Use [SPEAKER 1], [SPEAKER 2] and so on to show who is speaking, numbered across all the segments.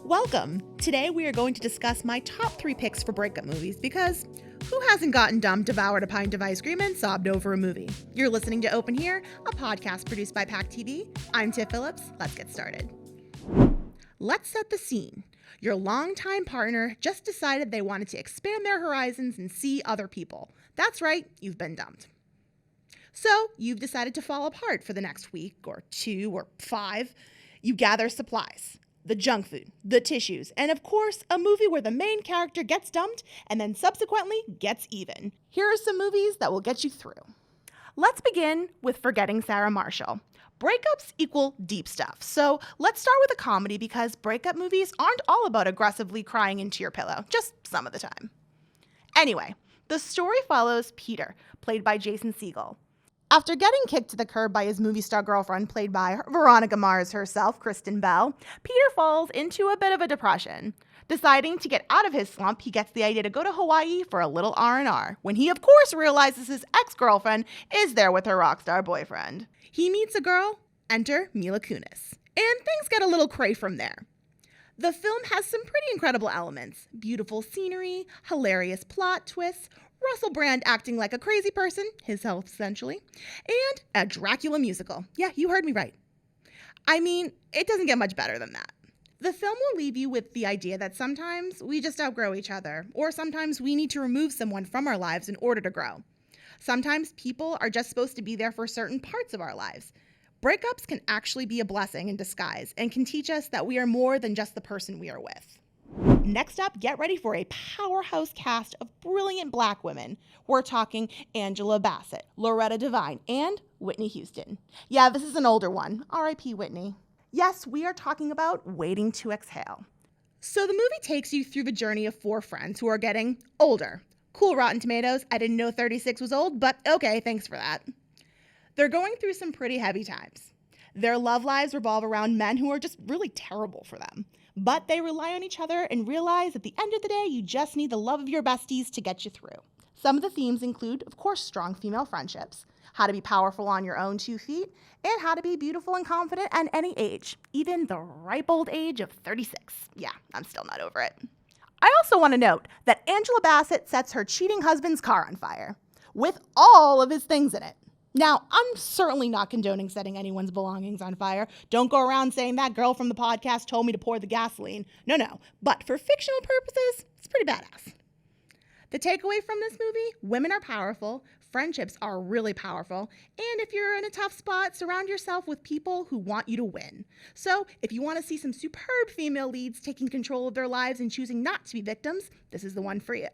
[SPEAKER 1] Welcome! Today we are going to discuss my top 3 picks for breakup movies because who hasn't gotten dumped, devoured a pint of ice cream, and sobbed over a movie? You're listening to Open Here, a podcast produced by Pack TV. I'm Tiff Phillips. Let's get started. Let's set the scene. Your longtime partner just decided they wanted to expand their horizons and see other people. That's right, you've been dumped. So you've decided to fall apart for the next week or 2 or 5. You gather supplies. The junk food, the tissues, and of course, a movie where the main character gets dumped and then subsequently gets even. Here are some movies that will get you through. Let's begin with Forgetting Sarah Marshall. Breakups equal deep stuff, so let's start with a comedy because breakup movies aren't all about aggressively crying into your pillow, just some of the time. Anyway, the story follows Peter, played by Jason Segel. After getting kicked to the curb by his movie star girlfriend, played by Veronica Mars herself, Kristen Bell, Peter falls into a bit of a depression. Deciding to get out of his slump, he gets the idea to go to Hawaii for a little R&R, when he of course realizes his ex-girlfriend is there with her rock star boyfriend. He meets a girl, enter Mila Kunis, and things get a little cray from there. The film has some pretty incredible elements: beautiful scenery, hilarious plot twists, Russell Brand acting like a crazy person, his health essentially, and a Dracula musical. Yeah, you heard me right. I mean, it doesn't get much better than that. The film will leave you with the idea that sometimes we just outgrow each other, or sometimes we need to remove someone from our lives in order to grow. Sometimes people are just supposed to be there for certain parts of our lives. Breakups can actually be a blessing in disguise and can teach us that we are more than just the person we are with. Next up, get ready for a powerhouse cast of brilliant Black women. We're talking Angela Bassett, Loretta Devine, and Whitney Houston. Yeah, this is an older one. R.I.P. Whitney. Yes, we are talking about Waiting to Exhale. So the movie takes you through the journey of 4 friends who are getting older. Cool, Rotten Tomatoes. I didn't know 36 was old, but okay, thanks for that. They're going through some pretty heavy times. Their love lives revolve around men who are just really terrible for them. But they rely on each other and realize at the end of the day, you just need the love of your besties to get you through. Some of the themes include, of course, strong female friendships, how to be powerful on your own 2 feet, and how to be beautiful and confident at any age, even the ripe old age of 36. Yeah, I'm still not over it. I also want to note that Angela Bassett sets her cheating husband's car on fire, with all of his things in it. Now, I'm certainly not condoning setting anyone's belongings on fire. Don't go around saying that girl from the podcast told me to pour the gasoline. No. But for fictional purposes, it's pretty badass. The takeaway from this movie: women are powerful, friendships are really powerful, and if you're in a tough spot, surround yourself with people who want you to win. So, if you want to see some superb female leads taking control of their lives and choosing not to be victims, this is the one for you.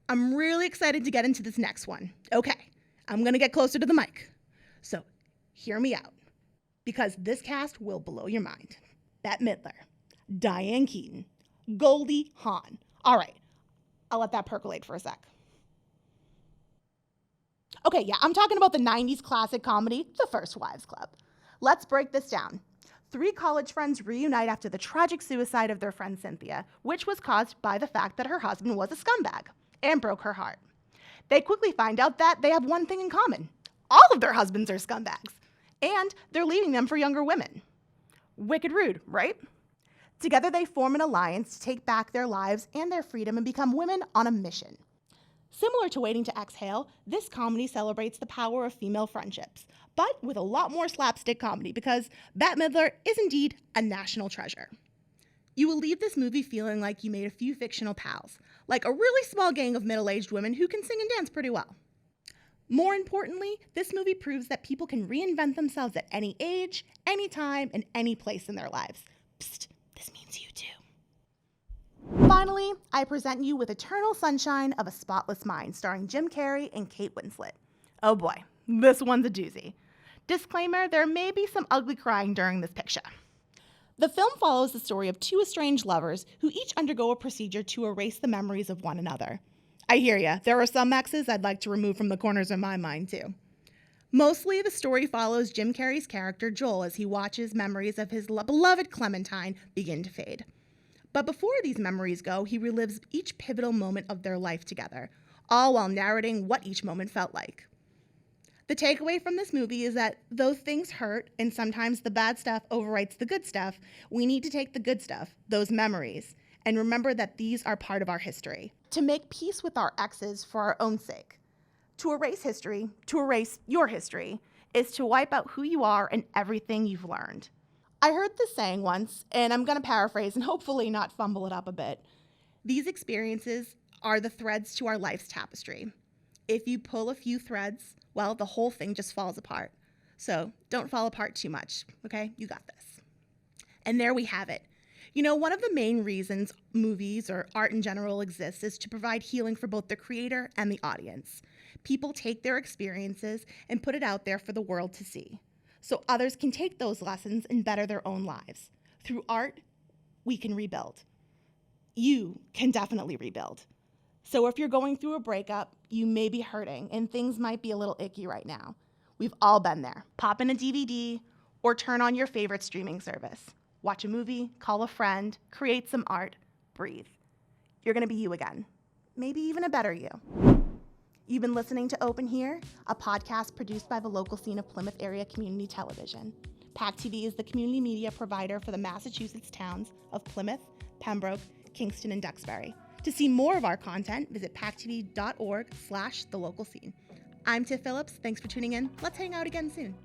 [SPEAKER 1] I'm really excited to get into this next one. Okay. I'm going to get closer to the mic. So hear me out, because this cast will blow your mind. Bette Midler, Diane Keaton, Goldie Hawn. All right, I'll let that percolate for a sec. Okay, yeah, I'm talking about the 90s classic comedy, The First Wives Club. Let's break this down. 3 college friends reunite after the tragic suicide of their friend Cynthia, which was caused by the fact that her husband was a scumbag and broke her heart. They quickly find out that they have one thing in common. All of their husbands are scumbags, and they're leaving them for younger women. Wicked rude, right? Together they form an alliance to take back their lives and their freedom and become women on a mission. Similar to Waiting to Exhale, this comedy celebrates the power of female friendships, but with a lot more slapstick comedy because Bette Midler is indeed a national treasure. You will leave this movie feeling like you made a few fictional pals, like a really small gang of middle-aged women who can sing and dance pretty well. More importantly, this movie proves that people can reinvent themselves at any age, any time, and any place in their lives. Psst, this means you too. Finally, I present you with Eternal Sunshine of a Spotless Mind, starring Jim Carrey and Kate Winslet. Oh boy, this one's a doozy. Disclaimer, there may be some ugly crying during this picture. The film follows the story of 2 estranged lovers who each undergo a procedure to erase the memories of one another. I hear ya, there are some exes I'd like to remove from the corners of my mind too. Mostly, the story follows Jim Carrey's character Joel as he watches memories of his beloved Clementine begin to fade. But before these memories go, he relives each pivotal moment of their life together, all while narrating what each moment felt like. The takeaway from this movie is that though things hurt and sometimes the bad stuff overwrites the good stuff, we need to take the good stuff, those memories, and remember that these are part of our history. To make peace with our exes for our own sake. To erase history, to erase your history, is to wipe out who you are and everything you've learned. I heard this saying once, and I'm going to paraphrase and hopefully not fumble it up a bit. These experiences are the threads to our life's tapestry. If you pull a few threads, well, the whole thing just falls apart. So don't fall apart too much, okay? You got this. And there we have it. You know, one of the main reasons movies or art in general exists is to provide healing for both the creator and the audience. People take their experiences and put it out there for the world to see, so others can take those lessons and better their own lives. Through art, we can rebuild. You can definitely rebuild. So if you're going through a breakup, you may be hurting and things might be a little icky right now. We've all been there. Pop in a DVD or turn on your favorite streaming service. Watch a movie, call a friend, create some art, breathe. You're gonna be you again. Maybe even a better you. You've been listening to Open Here, a podcast produced by the local scene of Plymouth Area Community Television. PAC TV is the community media provider for the Massachusetts towns of Plymouth, Pembroke, Kingston, and Duxbury. To see more of our content, visit pactv.org/thelocalscene. I'm Tiff Phillips. Thanks for tuning in. Let's hang out again soon.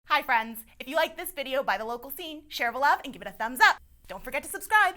[SPEAKER 1] Hi friends, if you like this video by The Local Scene, share the love and give it a thumbs up. Don't forget to subscribe.